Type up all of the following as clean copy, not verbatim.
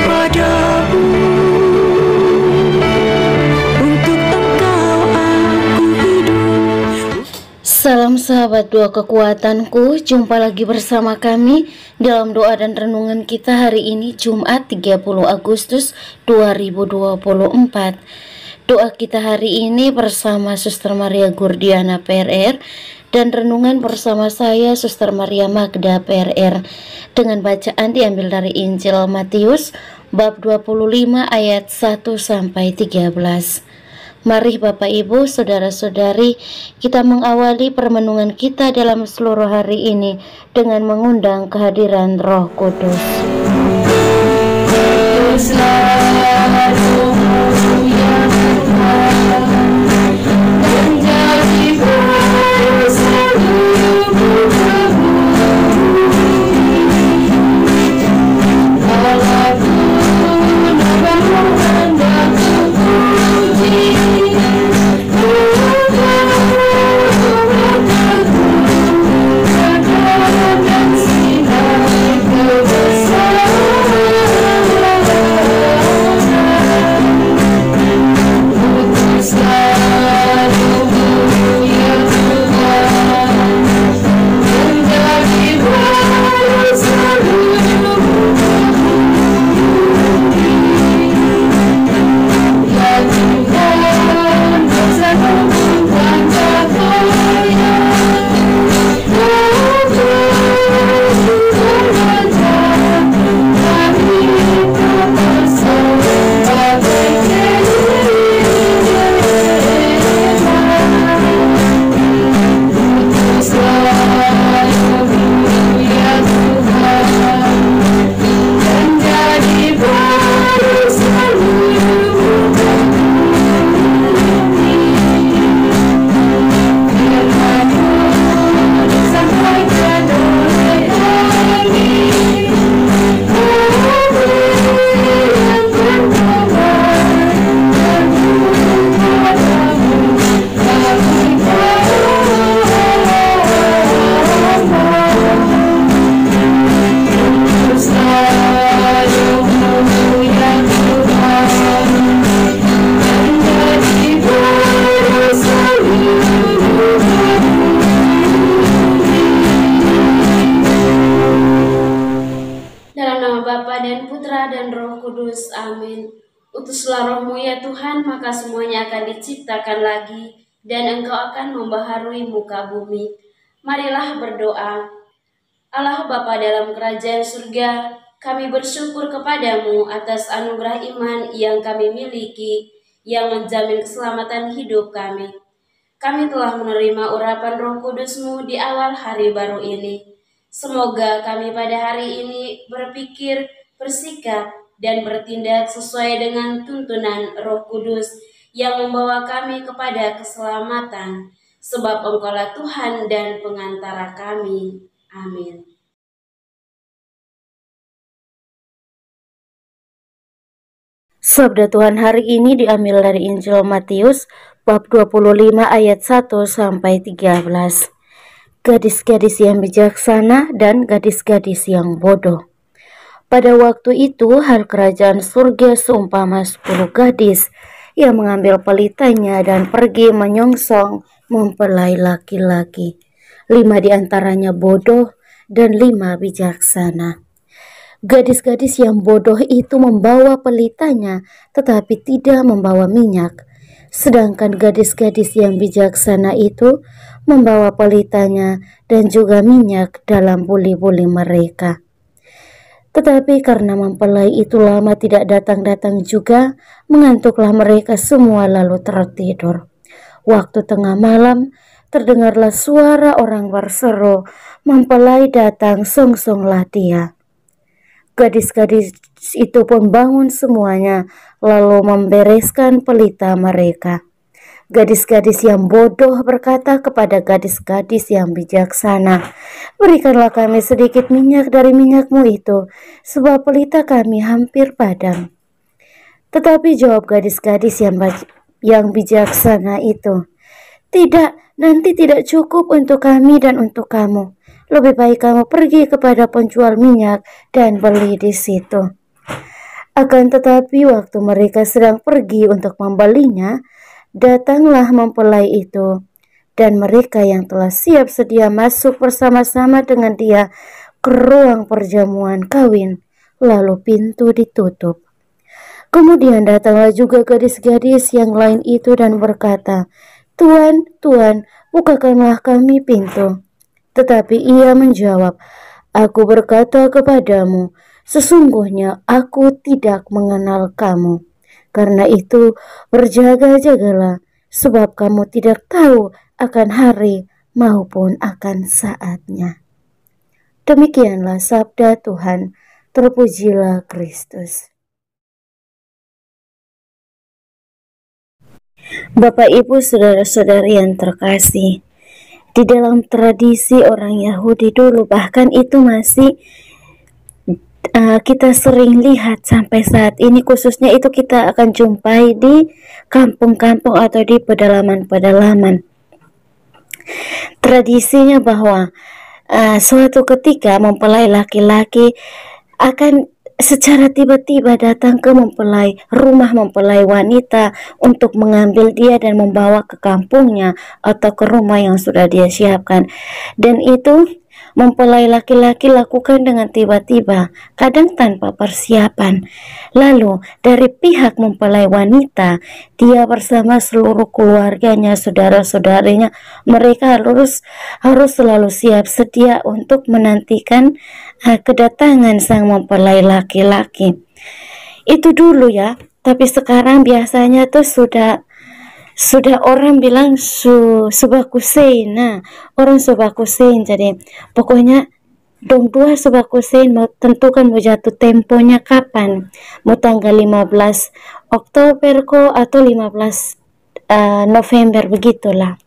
Padamu, untuk Engkau aku hidup. Salam sahabat doa kekuatanku, jumpa lagi bersama kami dalam doa dan renungan kita hari ini Jumat 30 Agustus 2024. Doa kita hari ini bersama Suster Maria Gurdiana PRR dan renungan bersama saya Suster Maria Magda PRR dengan bacaan diambil dari Injil Matius bab 25 ayat 1 sampai 13. Mari Bapak Ibu, Saudara-saudari, kita mengawali permenungan kita dalam seluruh hari ini dengan mengundang kehadiran Roh Kudus. Bapa dan Putra dan Roh Kudus. Amin. Utuslah Roh-Mu ya Tuhan, maka semuanya akan diciptakan lagi, dan Engkau akan membaharui muka bumi. Marilah berdoa. Allah Bapa dalam kerajaan surga, kami bersyukur kepadamu atas anugerah iman yang kami miliki, yang menjamin keselamatan hidup kami. Kami telah menerima urapan Roh Kudus-Mu di awal hari baru ini. Semoga kami pada hari ini berpikir, bersikap, dan bertindak sesuai dengan tuntunan Roh Kudus yang membawa kami kepada keselamatan, sebab Engkaulah Tuhan dan pengantara kami. Amin. Sabda Tuhan hari ini diambil dari Injil Matius bab 25 ayat 1 sampai 13. Gadis-gadis yang bijaksana dan gadis-gadis yang bodoh. Pada waktu itu hal kerajaan surga seumpama 10 gadis yang mengambil pelitanya dan pergi menyongsong mempelai laki-laki. 5 diantaranya bodoh dan 5 bijaksana. Gadis-gadis yang bodoh itu membawa pelitanya tetapi tidak membawa minyak. Sedangkan gadis-gadis yang bijaksana itu membawa pelitanya dan juga minyak dalam buli-buli mereka. Tetapi karena mempelai itu lama tidak datang-datang juga, mengantuklah mereka semua lalu tertidur. Waktu tengah malam, terdengarlah suara orang berseru, "Mempelai datang, songsonglah dia." Gadis-gadis itu pun bangun semuanya, lalu membereskan pelita mereka. Gadis-gadis yang bodoh berkata kepada gadis-gadis yang bijaksana, "Berikanlah kami sedikit minyak dari minyakmu itu, sebab pelita kami hampir padam." Tetapi jawab gadis-gadis yang bijaksana itu, "Tidak, nanti tidak cukup untuk kami dan untuk kamu. Lebih baik kamu pergi kepada penjual minyak dan beli di situ." Akan tetapi waktu mereka sedang pergi untuk membelinya, datanglah mempelai itu, dan mereka yang telah siap sedia masuk bersama-sama dengan dia ke ruang perjamuan kawin, lalu pintu ditutup. Kemudian datanglah juga gadis-gadis yang lain itu dan berkata, "Tuan, Tuan, bukakanlah kami pintu." Tetapi ia menjawab, "Aku berkata kepadamu, sesungguhnya aku tidak mengenal kamu. Karena itu berjaga-jagalah, sebab kamu tidak tahu akan hari maupun akan saatnya." Demikianlah sabda Tuhan. Terpujilah Kristus. Bapak, Ibu, saudara-saudari yang terkasih, di dalam tradisi orang Yahudi dulu, bahkan itu masih kita sering lihat sampai saat ini, khususnya itu kita akan jumpai di kampung-kampung atau di pedalaman-pedalaman. Tradisinya bahwa suatu ketika mempelai laki-laki akan secara tiba-tiba datang ke rumah mempelai wanita untuk mengambil dia dan membawa ke kampungnya atau ke rumah yang sudah dia siapkan. Dan itu mempelai laki-laki lakukan dengan tiba-tiba, kadang tanpa persiapan. Lalu dari pihak mempelai wanita, dia bersama seluruh keluarganya, saudara-saudarinya, mereka harus selalu siap sedia untuk menantikan kedatangan sang mempelai laki-laki. Itu dulu ya, tapi sekarang biasanya tuh sudah orang bilang subakusein. Nah, orang subakusein, jadi pokoknya dong dua subakusein mau tentukan mau jatuh temponya kapan, mau tanggal 15 Oktober kok atau 15 November begitulah.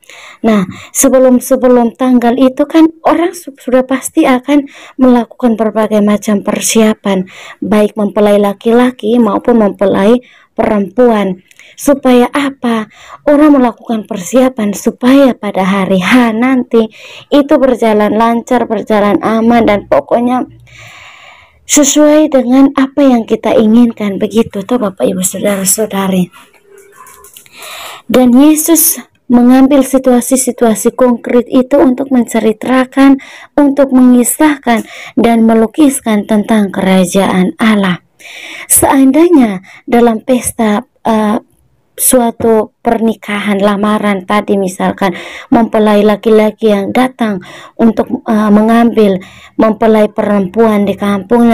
Nah, sebelum tanggal itu kan orang sudah pasti akan melakukan berbagai macam persiapan, baik mempelai laki-laki maupun mempelai perempuan. Supaya apa? Orang melakukan persiapan supaya pada hari H nanti itu berjalan lancar, berjalan aman, dan pokoknya sesuai dengan apa yang kita inginkan. Begitu tuh Bapak Ibu saudara-saudari. Dan Yesus mengambil situasi-situasi konkret itu untuk menceritakan, untuk mengisahkan dan melukiskan tentang kerajaan Allah. Seandainya dalam pesta suatu pernikahan lamaran tadi, misalkan mempelai laki-laki yang datang untuk mengambil mempelai perempuan di kampung,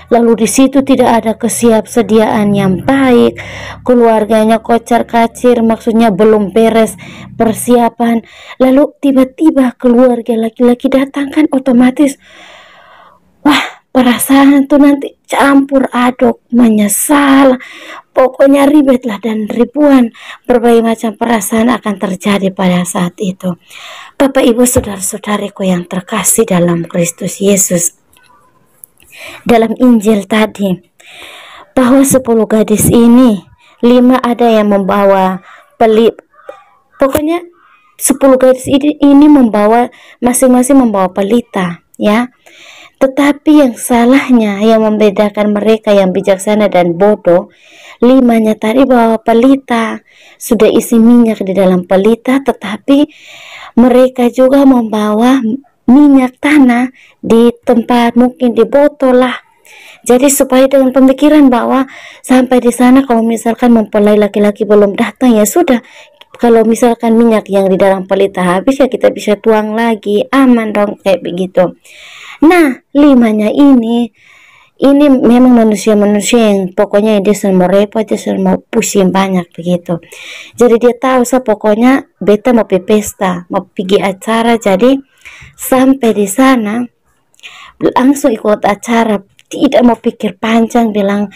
lalu di situ tidak ada kesiapsediaan yang baik, keluarganya kocar-kacir, maksudnya belum beres persiapan, lalu tiba-tiba keluarga laki-laki datang, kan otomatis wah, perasaan tuh nanti campur aduk, menyesal, pokoknya ribet lah, dan ribuan berbagai macam perasaan akan terjadi pada saat itu. Bapak Ibu saudara-saudariku yang terkasih dalam Kristus Yesus, dalam Injil tadi bahwa 10 gadis ini, 5 ada yang membawa pokoknya 10 gadis ini membawa, masing-masing membawa pelita ya. Tetapi yang salahnya, yang membedakan mereka yang bijaksana dan bodoh, 5-nya tadi bawa pelita, sudah isi minyak di dalam pelita, tetapi mereka juga membawa minyak tanah di tempat, mungkin di botol lah. Jadi supaya dengan pemikiran bahwa sampai di sana kalau misalkan mempelai laki-laki belum datang, ya sudah, kalau misalkan minyak yang di dalam pelita habis, ya kita bisa tuang lagi, aman dong, kayak begitu. Nah, 5-nya ini memang manusia-manusia yang pokoknya dia selalu mau repot, dia selalu mau pusing banyak begitu. Jadi dia tahu pokoknya beta mau pergi pesta, mau pergi acara, jadi sampai di sana langsung ikut acara, tidak mau pikir panjang, bilang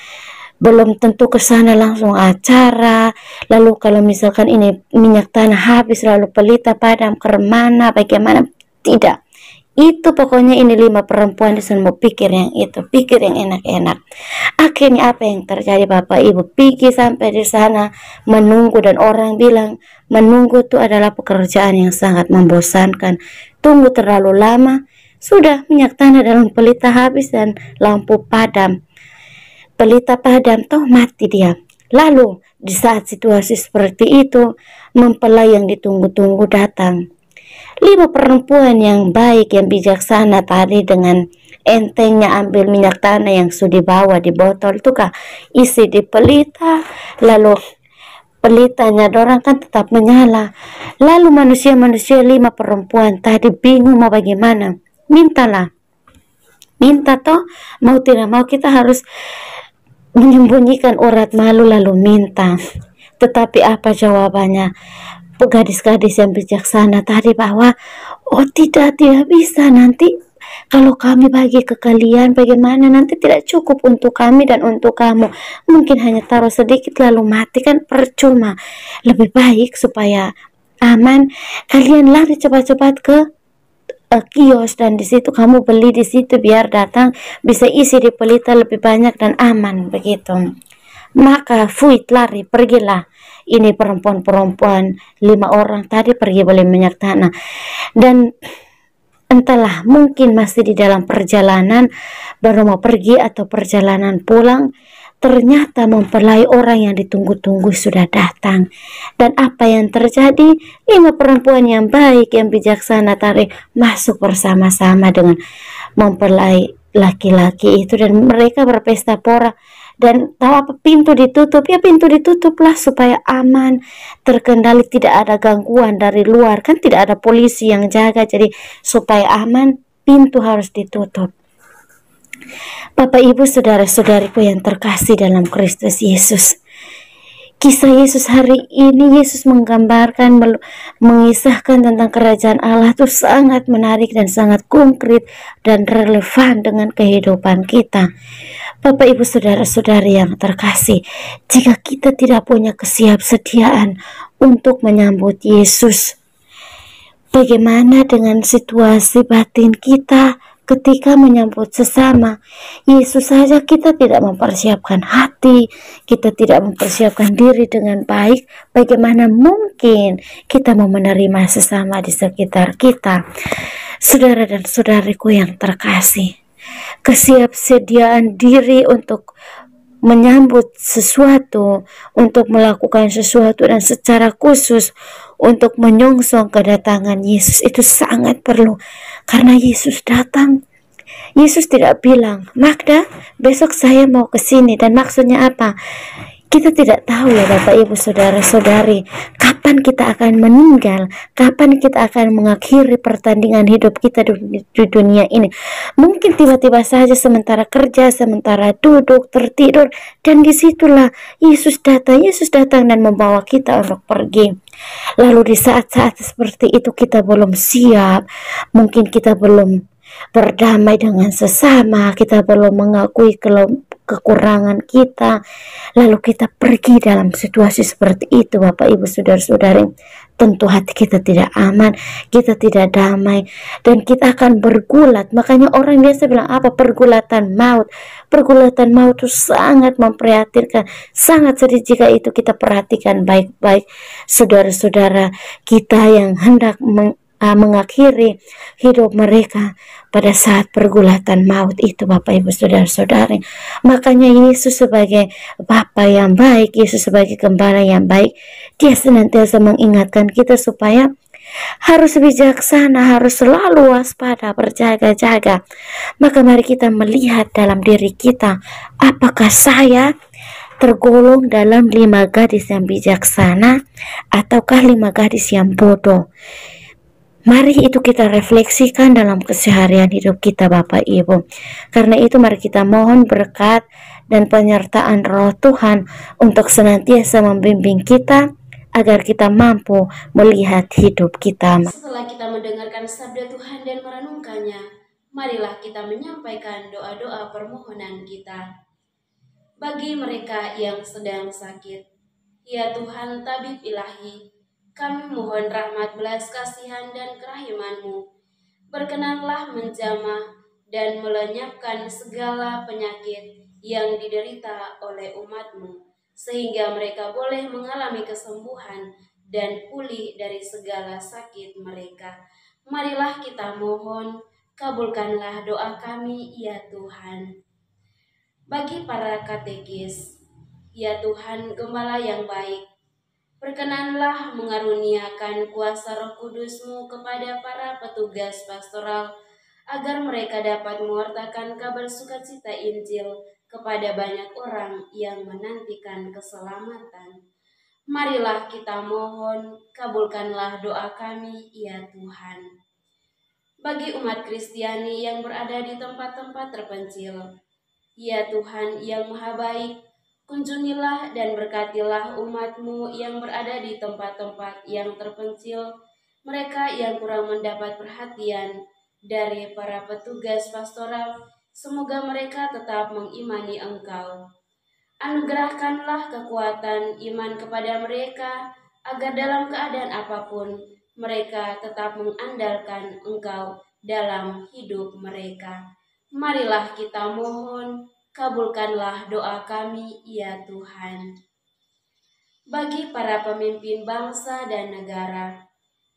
belum tentu ke sana, langsung acara. Lalu kalau misalkan ini minyak tanah habis, lalu pelita padam, kemana, bagaimana, tidak. Itu pokoknya ini 5 perempuan di sana mau pikir yang itu, pikir yang enak-enak. Akhirnya apa yang terjadi Bapak Ibu? Pergi sampai di sana menunggu, dan orang bilang menunggu itu adalah pekerjaan yang sangat membosankan. Tunggu terlalu lama, sudah minyak tanah dalam pelita habis dan lampu padam. pelita padam toh mati dia. Lalu di saat situasi seperti itu, mempelai yang ditunggu-tunggu datang. 5 perempuan yang baik, yang bijaksana tadi dengan entengnya ambil minyak tanah yang sudah dibawa di botol itu kah isi di pelita, lalu pelitanya dorang kan tetap menyala. Lalu manusia-manusia 5 perempuan tadi bingung mau bagaimana. Minta toh, mau tidak mau kita harus menyembunyikan urat malu lalu minta. Tetapi apa jawabannya? Gadis-gadis yang bijaksana tadi bahwa oh tidak bisa, nanti kalau kami bagi ke kalian bagaimana, nanti tidak cukup untuk kami dan untuk kamu, mungkin hanya taruh sedikit lalu mati, kan percuma. Lebih baik supaya aman, kalian lari cepat-cepat ke kios dan di situ kamu beli di situ biar datang bisa isi di pelita lebih banyak dan aman begitu. Maka fuit lari, pergilah ini perempuan-perempuan 5 orang tadi pergi beli minyak tanah. Dan entahlah, mungkin masih di dalam perjalanan baru mau pergi atau perjalanan pulang, ternyata mempelai orang yang ditunggu-tunggu sudah datang. Dan apa yang terjadi? 5 perempuan yang baik, yang bijaksana tadi masuk bersama-sama dengan mempelai laki-laki itu, dan mereka berpesta pora. Dan tahu apa, pintu ditutup, ya pintu ditutuplah supaya aman, terkendali, tidak ada gangguan dari luar, kan tidak ada polisi yang jaga, jadi supaya aman pintu harus ditutup. Bapak Ibu saudara-saudariku yang terkasih dalam Kristus Yesus, kisah Yesus hari ini, Yesus menggambarkan, mengisahkan tentang kerajaan Allah itu sangat menarik dan sangat konkret dan relevan dengan kehidupan kita. Bapak Ibu saudara-saudari yang terkasih, jika kita tidak punya kesiapsediaan untuk menyambut Yesus, bagaimana dengan situasi batin kita ketika menyambut sesama Yesus saja? Kita tidak mempersiapkan hati, kita tidak mempersiapkan diri dengan baik, bagaimana mungkin kita mau menerima sesama di sekitar kita? Saudara dan saudariku yang terkasih, kesiapsediaan diri untuk menyambut sesuatu, untuk melakukan sesuatu, dan secara khusus untuk menyongsong kedatangan Yesus itu sangat perlu. Karena Yesus datang, Yesus tidak bilang, Magda, besok saya mau ke sini, dan maksudnya apa? Kita tidak tahu ya Bapak Ibu saudara-saudari, kapan kita akan meninggal, kapan kita akan mengakhiri pertandingan hidup kita di dunia ini. Mungkin tiba-tiba saja sementara kerja, sementara duduk, tertidur, dan disitulah Yesus datang dan membawa kita untuk pergi. Lalu di saat-saat seperti itu kita belum siap, mungkin kita belum berdamai dengan sesama, kita belum mengakui kekurangan kita, lalu kita pergi dalam situasi seperti itu. Bapak Ibu saudara-saudari, tentu hati kita tidak aman, kita tidak damai, dan kita akan bergulat. Makanya orang biasa bilang apa? Pergulatan maut. Pergulatan maut itu sangat memprihatinkan, sangat sedih jika itu kita perhatikan baik-baik. Saudara-saudara kita yang hendak mengakhiri hidup mereka pada saat pergulatan maut itu, Bapak Ibu saudara-saudari. Makanya Yesus sebagai Bapa yang baik, Yesus sebagai Gembala yang baik, dia senantiasa mengingatkan kita supaya harus bijaksana, harus selalu waspada, berjaga-jaga. Maka mari kita melihat dalam diri kita, apakah saya tergolong dalam 5 gadis yang bijaksana ataukah 5 gadis yang bodoh? Mari itu kita refleksikan dalam keseharian hidup kita Bapak Ibu. Karena itu mari kita mohon berkat dan penyertaan Roh Tuhan untuk senantiasa membimbing kita agar kita mampu melihat hidup kita. Setelah kita mendengarkan sabda Tuhan dan merenungkannya, marilah kita menyampaikan doa-doa permohonan kita. Bagi mereka yang sedang sakit, ya Tuhan tabib ilahi, kami mohon rahmat belas kasihan dan kerahiman-Mu. Berkenanlah menjamah dan melenyapkan segala penyakit yang diderita oleh umat-Mu, sehingga mereka boleh mengalami kesembuhan dan pulih dari segala sakit mereka. Marilah kita mohon, kabulkanlah doa kami, ya Tuhan. Bagi para katekis, ya Tuhan Gembala yang baik, berkenanlah mengaruniakan kuasa Roh Kudus-Mu kepada para petugas pastoral, agar mereka dapat mewartakan kabar sukacita Injil kepada banyak orang yang menantikan keselamatan. Marilah kita mohon, kabulkanlah doa kami, ya Tuhan. Bagi umat Kristiani yang berada di tempat-tempat terpencil, ya Tuhan yang Maha Baik, kunjungilah dan berkatilah umat-Mu yang berada di tempat-tempat yang terpencil, mereka yang kurang mendapat perhatian dari para petugas pastoral, semoga mereka tetap mengimani Engkau. Anugerahkanlah kekuatan iman kepada mereka, agar dalam keadaan apapun mereka tetap mengandalkan Engkau dalam hidup mereka. Marilah kita mohon, kabulkanlah doa kami, ya Tuhan. Bagi para pemimpin bangsa dan negara,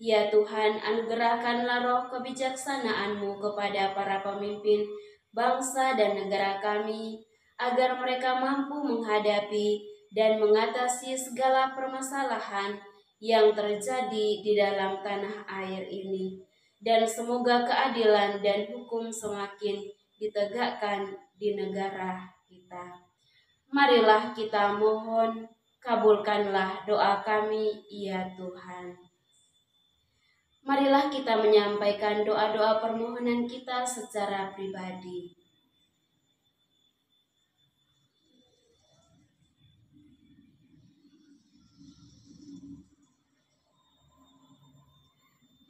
ya Tuhan, anugerahkanlah roh kebijaksanaan-Mu kepada para pemimpin bangsa dan negara kami, agar mereka mampu menghadapi dan mengatasi segala permasalahan yang terjadi di dalam tanah air ini. Dan semoga keadilan dan hukum semakin ditegakkan di negara kita. Marilah kita mohon, kabulkanlah doa kami, ya Tuhan. Marilah kita menyampaikan doa-doa permohonan kita secara pribadi.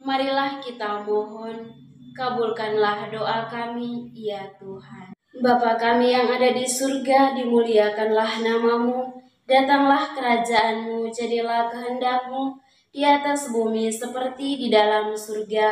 Marilah kita mohon, kabulkanlah doa kami, ya Tuhan. Bapa kami yang ada di surga, dimuliakanlah nama-Mu, datanglah kerajaan-Mu, jadilah kehendak-Mu di atas bumi seperti di dalam surga.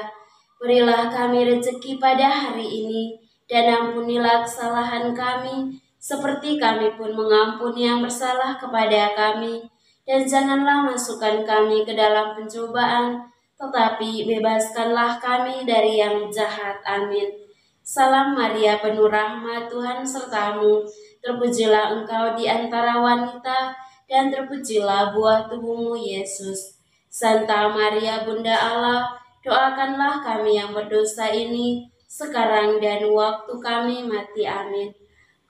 Berilah kami rezeki pada hari ini, dan ampunilah kesalahan kami, seperti kami pun mengampuni yang bersalah kepada kami. Dan janganlah masukkan kami ke dalam pencobaan, tetapi bebaskanlah kami dari yang jahat. Amin. Salam Maria, penuh rahmat, Tuhan sertamu. Terpujilah engkau di antara wanita, dan terpujilah buah tubuhmu, Yesus. Santa Maria, Bunda Allah, doakanlah kami yang berdosa ini, sekarang dan waktu kami mati. Amin.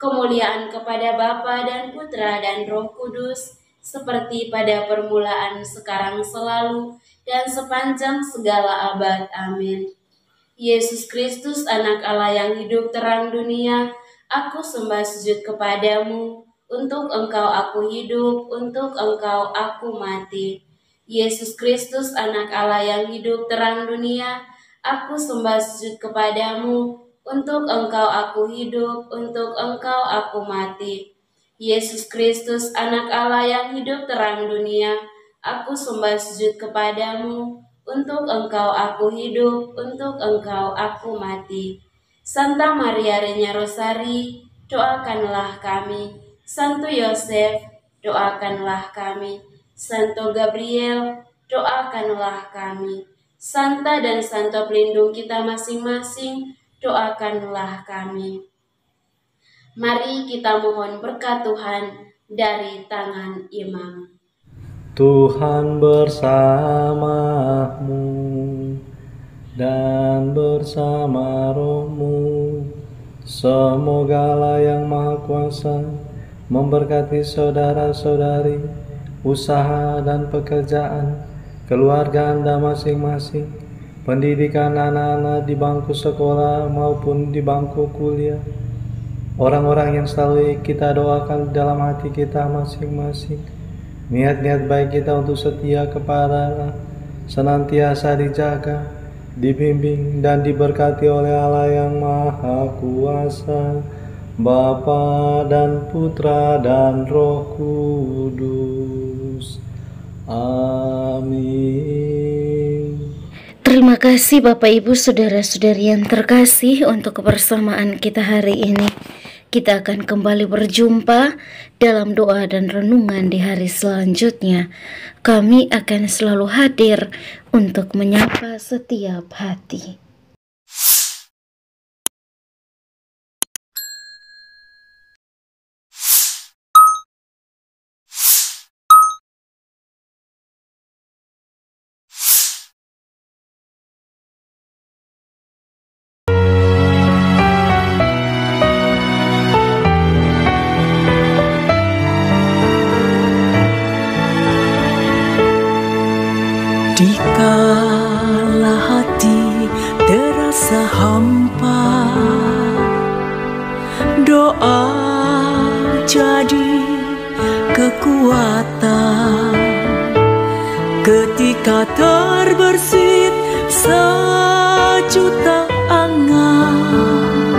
Kemuliaan kepada Bapa dan Putra dan Roh Kudus, seperti pada permulaan, sekarang, selalu, dan sepanjang segala abad. Amin. Yesus Kristus, anak Allah yang hidup terang dunia, aku sembah sujud kepadamu, untuk Engkau aku hidup, untuk Engkau aku mati. Yesus Kristus, anak Allah yang hidup terang dunia, aku sembah sujud kepadamu, untuk Engkau aku hidup, untuk Engkau aku mati. Yesus Kristus, anak Allah yang hidup terang dunia, aku sembah sujud kepadamu, untuk Engkau aku hidup, untuk Engkau aku mati. Santa Maria Reina Rosari, doakanlah kami. Santo Yosef, doakanlah kami. Santo Gabriel, doakanlah kami. Santa dan Santo pelindung kita masing-masing, doakanlah kami. Mari kita mohon berkat Tuhan dari tangan imam. Tuhan bersamamu dan bersama rohmu. Semoga Allah yang Maha Kuasa memberkati saudara-saudari, usaha dan pekerjaan, keluarga Anda masing-masing, pendidikan anak-anak di bangku sekolah maupun di bangku kuliah, orang-orang yang selalu kita doakan dalam hati kita masing-masing. Niat-niat baik kita untuk setia kepada Allah senantiasa dijaga, dibimbing dan diberkati oleh Allah yang Maha Kuasa, Bapa dan Putra dan Roh Kudus. Amin. Terima kasih Bapak Ibu Saudara-saudari yang terkasih untuk kebersamaan kita hari ini. Kita akan kembali berjumpa dalam doa dan renungan di hari selanjutnya. Kami akan selalu hadir untuk menyapa setiap hati. Dikala hati terasa hampa, doa jadi kekuatan. Ketika terbersit sejuta angan,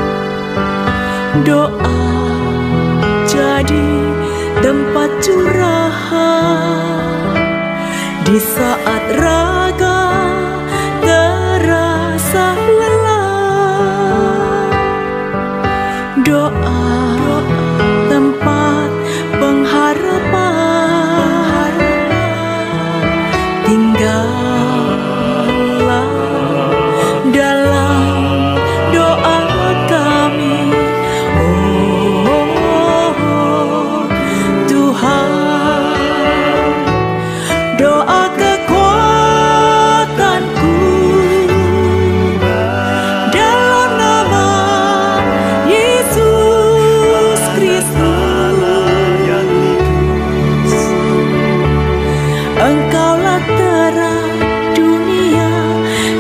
doa jadi tempat curahan. Di saat raga terasa lelah, doa tempat pengharapan. Tinggallah dalam doa kami, oh Tuhan. Doa kekuatanku dalam nama Yesus Kristus. Engkaulah terang dunia,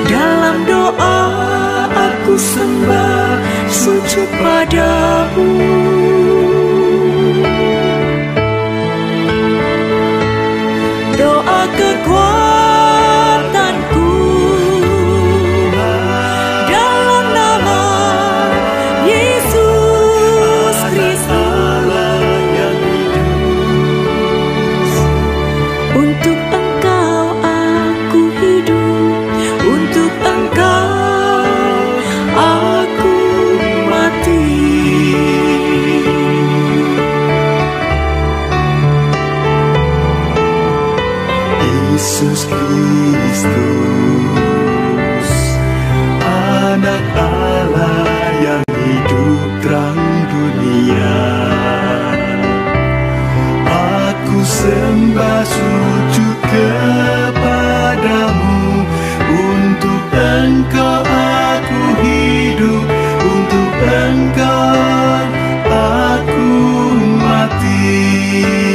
dalam doa aku sembah sujud padamu. Doa kekuatanku dalam nama Yesus Kristus. Untuk Engkau aku hidup, untuk Engkau aku mati. Yesus Kristus, Anak Allah yang hidup terang dunia. Aku sembah sujud kepadamu, untuk Engkau aku hidup, untuk Engkau aku mati.